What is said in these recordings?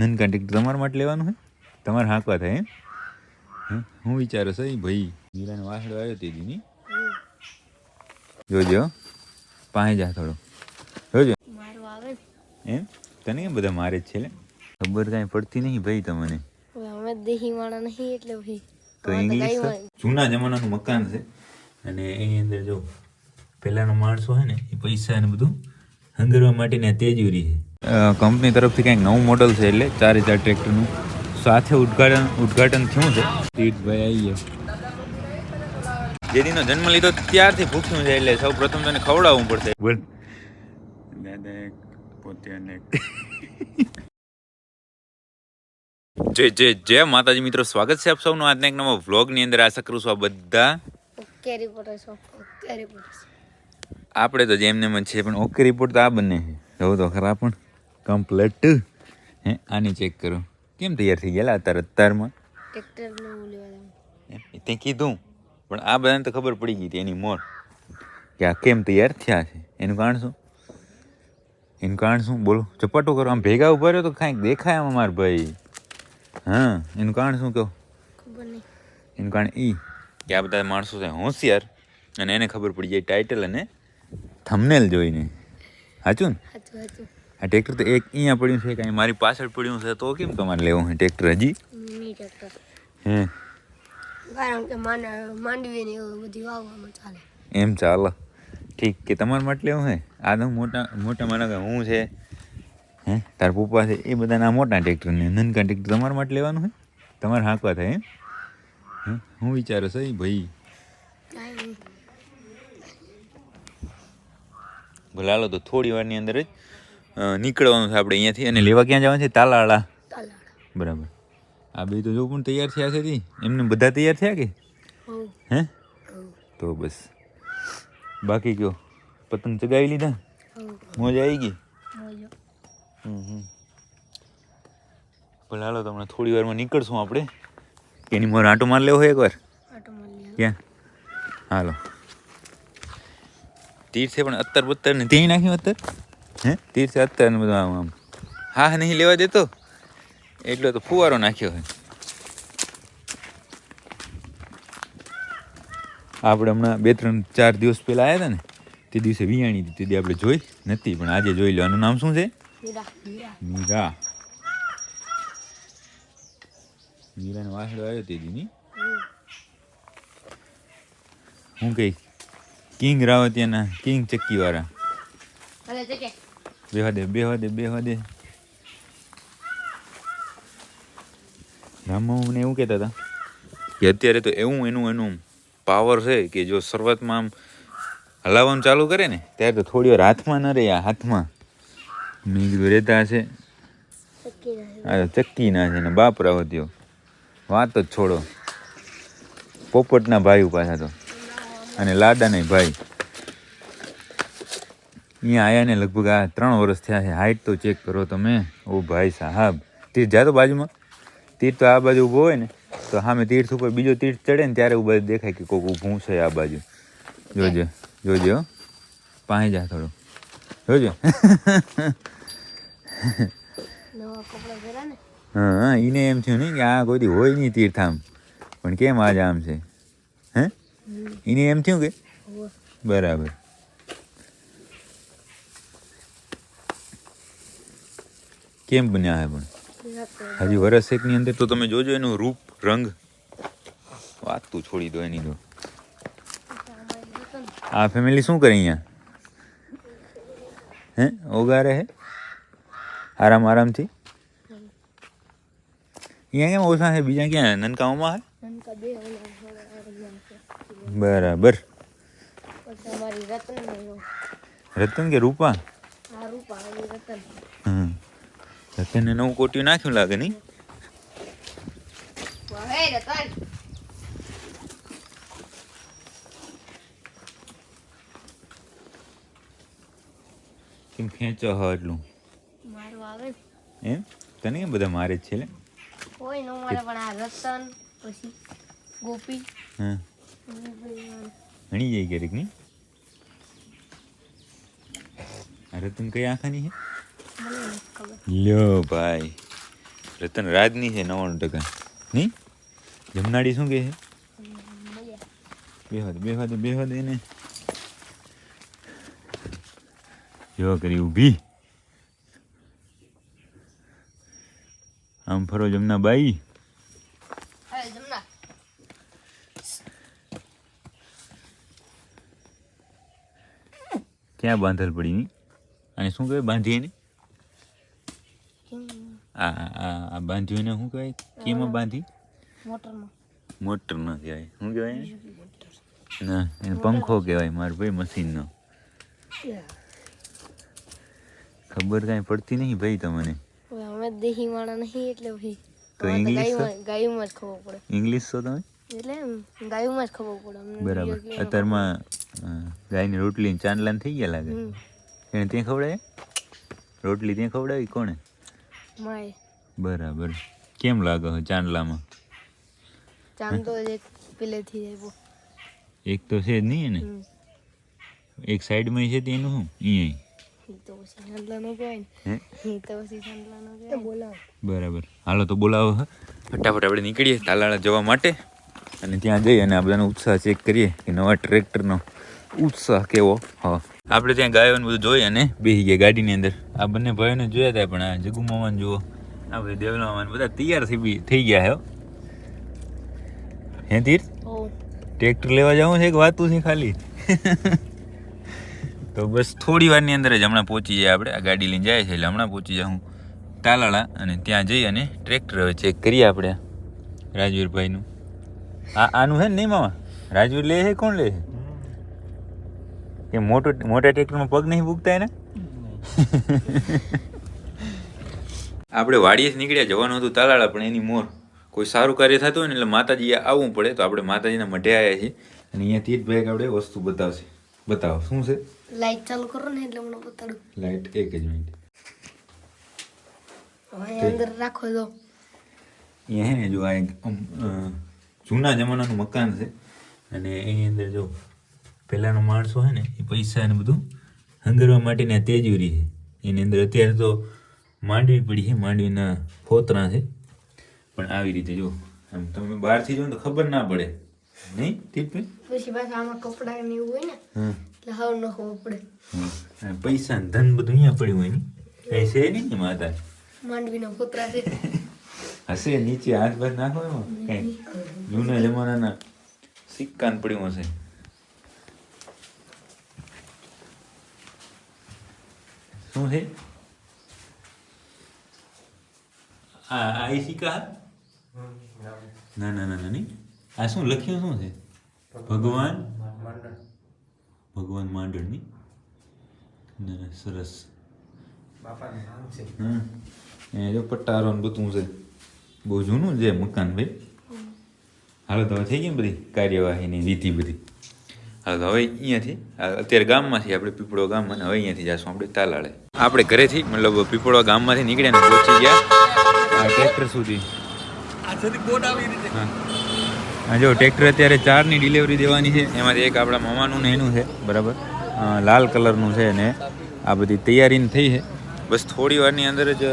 નનકા tractor તમારા માટે લેવાનું હોય તમારે હાંકવા થાય એમ હું વિચારો છો એ ભાઈ હીરાનો વાસડો આવ્યો તે દીની જોજો પાસે જા થોડો જોજો એમ તને કેમ બધા મારે જ છે લે ખબર કાંઈ પડતી નહીં ભાઈ તમને અમે દેહી વાળા નહીં એટલે ભાઈ તો ઇંગ્લિશ જૂના જમાનાનું મકાન છે અને એની અંદર જો પહેલાંનો માણસો હોય ને એ પૈસા ને બધું હંગરવા માટેની તેજુરી છે કંપની તરફથી કંઈક નવું મોડલ છે એટલે 4x4 ટ્રેક્ટરનું સાથે ઉદ્ઘાટન થયું છે તીર્થભાઈ આવી ગયા જેદીનો જન્મ લીધો ત્યારથી ભૂખ્યું છે એટલે સૌ પ્રથમ તને ખવડાવવું પડશે બોલ દાદા પોતે જય માતાજી મિત્રો, સ્વાગત છે આપ સૌનું આજના એક નવા વ્લોગની અંદર. આશા કરું છું આ બધા આપણે તો જેમને મન છે પણ ઓકે રિપોર્ટ તો આ બંને છે. જોવું તો ખરા પણ કમ્પ્લેટ હે આની ચેક કરો કેમ તૈયાર થઈ ગયેલા અત્યારમાં તે કીધું પણ આ બધાને તો ખબર પડી ગઈ હતી એની મોર કે આ કેમ તૈયાર થયા છે. એનું કારણ શું બોલો ચપાટો કરો આમ ભેગા ઉભા રહ્યો તો કાંઈક દેખાય આમાં માર ભાઈ. હા એનું કારણ શું કહો? એનું કારણ કે આ બધા માણસો છે હોશિયાર અને એને ખબર પડી જાય ટાઇટલ અને થંબનેલ જોઈને. સાચું ને? આ ટ્રેક્ટર તો એક અહીંયા પડ્યું છે કાંઈ મારી પાછળ પડ્યું છે તો કેમ તમારે લેવું છે ટ્રેક્ટર હજી? હે કારણ કે માંડવી ને બધી વાવવામાં ચાલે એમ ચાલે ઠીક કે તમારા માટે લેવું હે? આ તો મોટા માના હું છે હે તારા પપ્પા છે એ બધાના મોટા ટ્રેક્ટર ને નનકા ટ્રેક્ટર તમારા માટે લેવાનું હોય તમારે હાંકવા થાય એમ હું વિચારો છો એ ભાઈ? ભલે હાલો તો થોડી વારની અંદર જ નીકળવાનું છે આપણે અહીંયાથી. અને લેવા ક્યાં જવાનું છે? તાલાળા. બરાબર. આ બે તો જો પણ તૈયાર થયા છે એમને બધા તૈયાર થયા કે હે? તો બસ બાકી કયો પતંગ ચગાવી લીધા? મોજ આવી ગઈ? ભલે હાલો તો હમણાં થોડી વારમાં નીકળશું આપણે. એની મોર આંટો માર લેવો હોય એકવાર? ક્યાં? હાલો તીર્થે પણ અત્તર બત્તર ને ત્યાં નાખ્યું અત્તર હે તીર્થે અત્તર ને બધું આમ હા નહીં લેવા દેતો એટલો તો ફુવારો નાખ્યો હોય. આપણે હમણાં 2-3-4 દિવસ પહેલાં આવ્યા હતા ને તે દિવસે વિયાણી હતી તે આપણે જોઈ નથી પણ આજે જોઈ લો. આનું નામ શું છે? મીરા. મીરાનો વાસડો આવ્યો તે દીની હું કઈ કિંગ રાવતિયાના કિંગ ચક્કી વાળા બેહવા દે રામને એવું કહેતા હતા કે અત્યારે તો એનું પાવર છે કે જો શરૂઆતમાં આમ હલાવવાનું ચાલુ કરે ને ત્યારે તો થોડી વાર હાથમાં ન રહે. આ હાથમાં મેં કીધું રહેતા હશે ચક્કી ના છે ને બાપરા હોતીઓ વાત જ છોડો. પોપટના ભાઈ પાછા તો અને લાડાના ભાઈ અહીંયા આવ્યા ને લગભગ આ 3 વર્ષ થયા છે. હાઈટ તો ચેક કરો તમે. ઓ ભાઈ સાહેબ તીર્થ જાતો બાજુમાં તીર્થ તો આ બાજુ ઊભો હોય ને તો સામે તીર્થ ઉપર બીજો તીર્થ ચડે ને ત્યારે ઊભા દેખાય કે કોઈક ઊભું છે આ બાજુ. જોજો પાસે જા થોડો જોજો. હા એને એમ થયું નહીં કે આ કોઈ હોય નહીં તીર્થ આમ પણ કેમ આજ આમ છે હે એને એમ થયું કે બરાબર. કેમ બન્યા હે પણ હજી વર્ષ એકની અંદર તો તમે જોજો એનું રૂપ રંગ વાત તું છોડી દો એની તો. આ ફેમિલી શું કરે અહીંયા હે? ઓગારે હે આરામથી. અહીંયા કેમ ઓછા છે બીજા ક્યાં નનકાઓમાં હે? બરાબર. રતન કે રૂપા? રતન ને નવું કોટિયું નાખ્યું લાગે નહીં? કેમ ખેંચો હો એટલું એમ? તને કેમ બધા મારે જ છે લે? કોઈ ન મારે પણ આ રતન પછી ગોપી હા હણી જાય ક્યારેક નહીં? આ રતન કઈ આંખાની છે? લ્યો ભાઈ રતન રાજની છે 99%. નહીં જમનાડી શું કહે છે? બેહવા દે એને. જો કરી ઊભી. આમ ફરો જમના બાઈ. ક્યાં બાંધલ પડી ની? અને શું કહેવાય બાંધી એને? આ બાંધ્યું એને શું કહેવાય? કેમાં બાંધી? મોટર ન કહેવાય. શું કહેવાય એને? ના એને પંખો કહેવાય મારા ભાઈ, મશીનનો. ખબર કાંઈ પડતી નહીં ભાઈ તમને. અમે દેહી વાળા નહીં એટલે ભાઈ તો ઇંગ્લિશ ગાયુંમાં જ ખબર પડે. ઇંગ્લિશ છો તમે? એટલે ગાયુંમાં જ ખબર પડે અમને. બરાબર. અત્યારમાં ગાયની રોટલી ચાંદલા થઈ ગયા લાગે. એને ત્યાં ખવડાવે? રોટલી ત્યાં ખવડાવી કોણે? માય. બરાબર. કેમ લાગે ચાંદલામાં? ચાંદ તો એક પેલેથી આવ્યો. એક તો છે જ નહીં ને, એક સાઈડમાં છે તેનું શું અહીંયા? તો પછી ચાંદલાનો કહેવાય ને. તો પછી ચાંદલાનો કહેવાય. બોલાવો. બરાબર. હાલો તો બોલાવો. ફટાફટ આપણે નીકળીએ તાલાળા જવા માટે અને ત્યાં જઈ અને આ બધાનો ઉત્સાહ ચેક કરીએ કે નવા ટ્રેક્ટરનો ઉત્સાહ કેવો. હા, આપણે ત્યાં ગાયોને બધું જોઈ અને બેસી ગયા ગાડીની અંદર. આ બંને ભાઈઓને જોયા હતા પણ આ જગુ મામાને જુઓ, આ ભાઈ દેવલા મામાને બધા તૈયાર થઈ ગયા હે. હે તીર ટ્રેક્ટર લેવા જવું છે એક વાતું છે ખાલી. તો બસ થોડી વારની અંદર જ હમણાં પહોંચી જાય આપણે. આ ગાડી લઈને જાય છે એટલે હમણાં પહોંચી જાઉં તાલાળા અને ત્યાં જઈ અને ટ્રેક્ટર હવે ચેક કરીએ આપણે રાજવીરભાઈનું. આનું છે ને નહીં મામા? રાજવીર લે છે? કોણ લે છે? કે મોટા ટ્રેક્ટરમાં પગ નહીં ભૂગતા એને? આપણે વાડીએ નીકળ્યા, જવાનું હતું તાલાળા, પણ એની મોર કોઈ સારું કાર્ય થતું હોય ને એટલે માતાજી આવવું પડે. તો આપણે માતાજીના મઢે આવ્યા છીએ અને અહીંયા તીર્થભાઈ આપણે વસ્તુ બતાવશે. બતાવો શું છે? લાઈટ ચાલુ કરો ને એટલે મને બતાડું. લાઈટ એક જ મિનિટ. હવે અંદર રાખો દો. અહીંયા હે ને જો આ એક જૂના જમાનાનું મકાન છે અને એની અંદર જો પહેલાંનો માણસો છે ને એ પૈસા ને બધું હંગરવા માટેની આ તેજુરી છે. એની અંદર અત્યારે તો માંડવી પડી છે, માંડવીના ફોતરા છે. પણ આવી રીતે જો આમ તમે બહારથી જો તો ખબર ના પડે નહીં ટીપી. પછી પાછા આમાં કપડા ને એવું હોય ને એટલે હવે ન ખબર પડે. પૈસા ને ધન બધું અહીંયા પડ્યું હોય ને કઈ છે નહીં ને માતા? માંડવીના ફોતરા છે. હશે નીચે હાથ ભાત નાખો એમાં કઈ જૂના જમાનાના સિક્કાન પડ્યું હશે. શું છે આ સિક્કા? ના ના ના નહીં. આ શું લખ્યું શું છે? ભગવાન માંડળ ની. ના ના સરસ. એ જો પટ્ટારો ને બધું છે, બહુ જૂનું છે મકાન ભાઈ. હાલો તો થઈ ગઈ ને બધી કાર્યવાહીની વિધિ બધી. હાલો તો હવે અહીંયાથી અત્યારે ગામમાંથી આપણે પીપળો ગામ અને હવે અહીંયાથી જઈશું આપણે તાલાળે. આપણે ઘરેથી મતલબ પીપળવા ગામમાંથી નીકળ્યા ને પહોંચી ગયા આ ટ્રેક્ટર સુધી. હા જો ટ્રેક્ટર અત્યારે 4ની ડિલિવરી દેવાની છે. એમાંથી એક આપણા મામાનું ને એનું છે બરાબર, લાલ કલરનું છે ને આ બધી તૈયારી થઈ છે. બસ થોડી વારની અંદર જ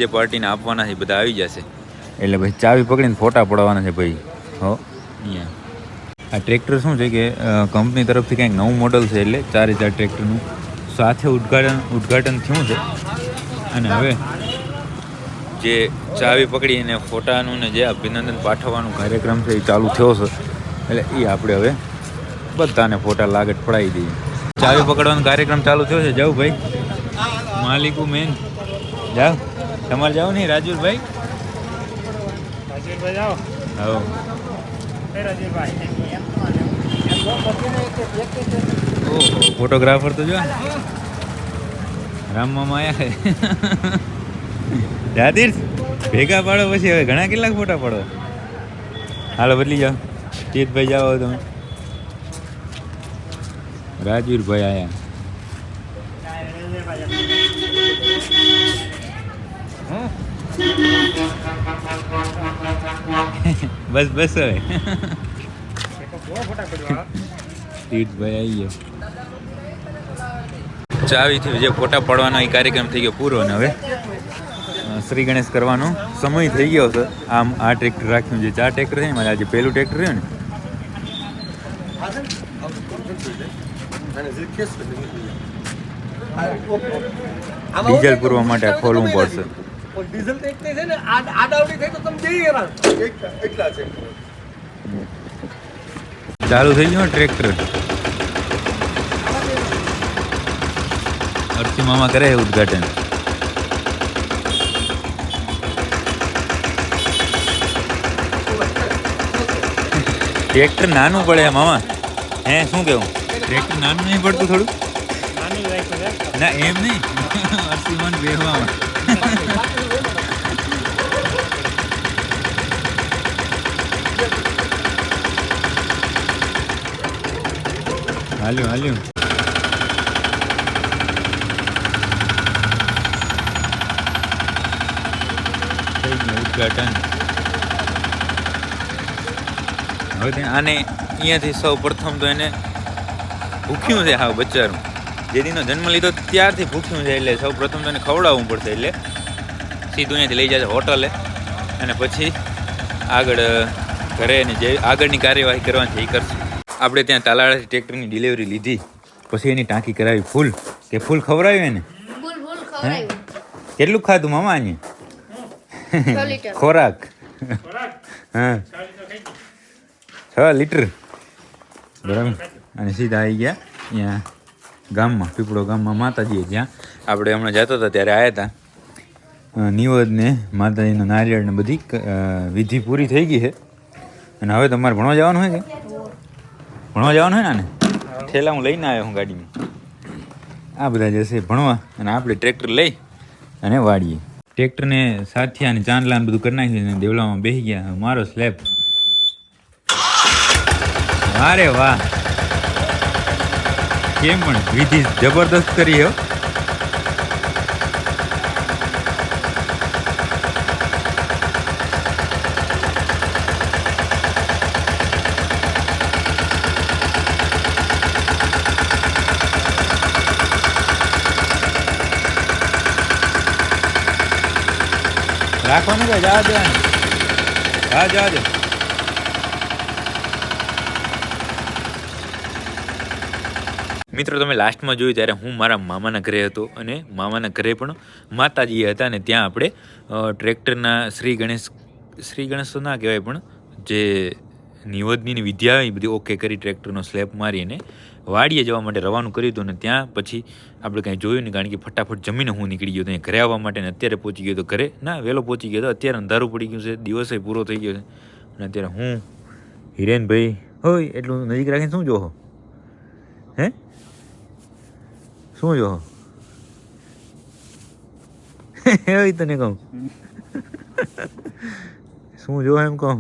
જે પાર્ટીને આપવાના છે બધા આવી જશે. એટલે ભાઈ ચાવી પકડીને ફોટા પડાવવાના છે ભાઈ. હો અહીંયા આ ટ્રેક્ટર શું છે કે કંપની તરફથી કંઈક નવું મોડલ છે એટલે 4 ટ્રેક્ટરનું સાથે ઉદ્ઘાટન થયું છે. અને હવે જે ચાવી પકડીને ફોટાનું ને જે અભિનંદન પાઠવવાનું કાર્યક્રમ છે એ ચાલુ થયો છે. એટલે એ આપણે હવે બધાને ફોટા લાગત પડાવી દઈએ. ચાવી પકડવાનો કાર્યક્રમ ચાલુ થયો છે. જાઉં ભાઈ માલિકુ મેન જાઓ. તમારે જાઓ નહીં રાજુભાઈ? જાઓ. હા ફોટોગ્રાફર તો જો રામ મામા આયા છે. જાતીર ભેગા પાડો પછી હવે ઘણા કેટલાક ફોટા પાડો. હાલો બદલી જાઓ. તીર્થભાઈ જાઓ તમે. રાજવીરભાઈ આયા. બસ બસ હવે તીર્થભાઈ આવી ગયો. ચાવીથી જે ફોટા પાડવાનો એ કાર્યક્રમ થઈ ગયો પૂરો. ને હવે શ્રી ગણેશ કરવાનો સમય થઈ ગયો છે. આમ આ ટ્રેક્ટર રાખ્યું છે, 4 ટ્રેક્ટર છે ને મારે આજે પહેલું ટ્રેક્ટર રહ્યું ને. ડીઝલ પૂરવા માટે ખોલવું પડશે. ડીઝલ તો એક છે ને આડાવડી થઈ તો તમે જઈ એટલા છે. ચાલુ થઈ ગયું ટ્રેક્ટર. અર્થી મામા કરે છે ઉદઘાટન. ટ્રેક્ટર નાનું પડે મામા. હે શું કેવું? ટ્રેક્ટર નાનું નહીં પડતું થોડું? ના એમ નહીં, અર્થી મન બેહવામાં. હાલ્યું ઉદઘાટન. હવે આને અહીંયાથી સૌ પ્રથમ તો એને ભૂખ્યું છે. હા બચ્ચારું જે દીનો જન્મ લીધો ત્યારથી ભૂખ્યું છે, એટલે સૌ પ્રથમ તો એને ખવડાવવું પડશે. એટલે સીધું અહીંયાથી લઈ જશે હોટલે, અને પછી આગળ ઘરે ને જે આગળની કાર્યવાહી કરવાની છે એ કરશે. આપણે ત્યાં તાલાળાથી ટ્રેક્ટરની ડિલિવરી લીધી, પછી એની ટાંકી કરાવી ફૂલ. કે ફૂલ ખવડાવ્યું એને? ફૂલ ખવડાવ્યું. કેટલું ખાધું મામા અહીંયા? 6 લીટર ખોરાક. હા 6 લીટર બરાબર. અને સીધા આવી ગયા અહીંયા ગામમાં, પીપળો ગામમાં માતાજીએ, જ્યાં આપણે હમણાં જતા હતા ત્યારે આવ્યા હતા. નિવેદ ને માતાજીનો નારિયેળ ને બધી વિધિ પૂરી થઈ ગઈ છે. અને હવે તમારે ભણવા જવાનું હોય કે? ભણવા જવાનું હોય ને? ઠેલા હું લઈને આવ્યો હું ગાડીમાં. આ બધા જશે ભણવા, અને આપણે ટ્રેક્ટર લઈ અને વાળીએ. ટ્રેક્ટરને સાથિયા ને ચાંદલા ને બધું કરી નાખ્યું, દેવલામાં બેસી ગયા. મારો સ્લેબ. અરે વાહ, કેમ પણ વિધિ જબરદસ્ત કરી હો. રાખો ને જવા દે. હા જવા દે. મિત્રો તમે લાસ્ટમાં જોયું ત્યારે હું મારા મામાના ઘરે હતો, અને મામાના ઘરે પણ માતાજી હતા. અને ત્યાં આપણે ટ્રેક્ટરના શ્રી ગણેશ તો ના કહેવાય, પણ જે નિવેદની વિદ્યા એ બધી ઓકે કરી ટ્રેક્ટરનો સ્લેબ મારી અને વાડીએ જવા માટે રવાનું કર્યું હતું. અને ત્યાં પછી આપણે કાંઈ જોયું નહીં, કારણ કે ફટાફટ જમીને હું નીકળી ગયો ત્યાં ઘરે આવવા માટે. ને અત્યારે પહોંચી ગયો તો ઘરે, ના વહેલો પહોંચી ગયો તો. અત્યારે અંધારું પડી ગયું છે, દિવસે પૂરો થઈ ગયો છે. અને અત્યારે હું હિરેનભાઈ હોય એટલું નજીક રાખીને શું જોહો? હે શું જોહો? એ તને કહું શું જો એમ કહું?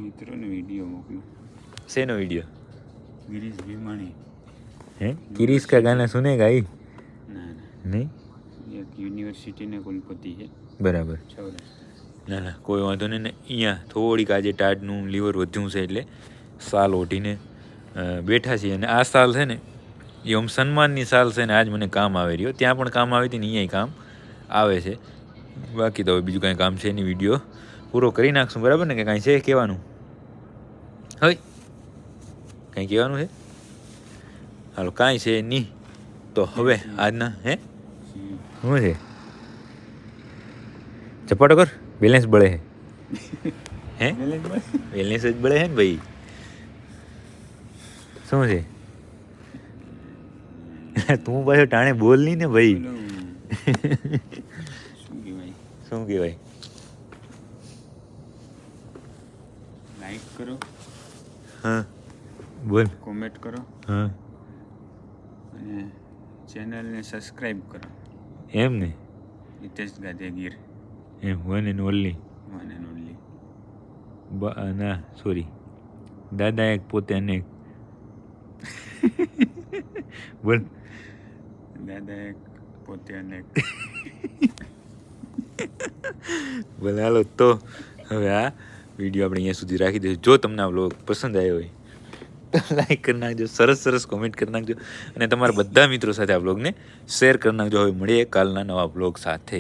મિત્રોને વિડીયો મોકલ્યો. શેનો વિડીયો? गिरीश भीमानी. हैं? गिरीश का गाना सुनेगा ही? ना नहीं. एक यूनिवर्सिटी ने कुलपति है. બરાબર. ના ના કોઈ વાંધો નહીં. ને અહીંયા થોડીક આજે ટાઢનું લીવર વધ્યું છે, એટલે સાલ ઓઢીને બેઠા છીએ. અને આ સાલ છે ને એ આમ સન્માનની સાલ છે, ને આજ મને કામ આવે રહ્યો. ત્યાં પણ કામ આવી હતી ને અહીંયા કામ આવે છે. બાકી તો હવે બીજું કાંઈ કામ છે નહીં. વિડીયો પૂરો કરી નાખશું બરાબર ને? કે કાંઈ છે કહેવાનું? હોય કંઈ કહેવાનું છે? હાલો કાંઈ છે નહીં તો હવે આજના હે શું છે? ચપાટો કર, બેલેન્સ બળે હે. હે બેલેન્સ જ બળે હે ને ભાઈ. શું છે? તું પાછો ટાણે બોલ નહીં ને ભાઈ. શું કહેવાય? લાઈક કરો, હા બોલ. કોમેન્ટ કરો, હા અને ચેનલને સબસ્ક્રાઈબ કરો. એમ ને? હિતેશ ગાદેગીર, એમ one and only. One and only. ના સોરી, દાદા એક પોતે અનેક. બોલ. દાદા એક પોતે અનેક. બોલ હાલો તો હવે આ વિડીયો આપણે અહીંયા સુધી રાખી દઈશું. જો તમને આ બ્લોગ પસંદ આવ્યો હોય તો લાઈક કરી નાખજો, સરસ કોમેન્ટ કરી નાખજો, અને તમારા બધા મિત્રો સાથે આ બ્લોગને શેર કરી નાખજો. હવે મળીએ કાલના નવા બ્લોગ સાથે.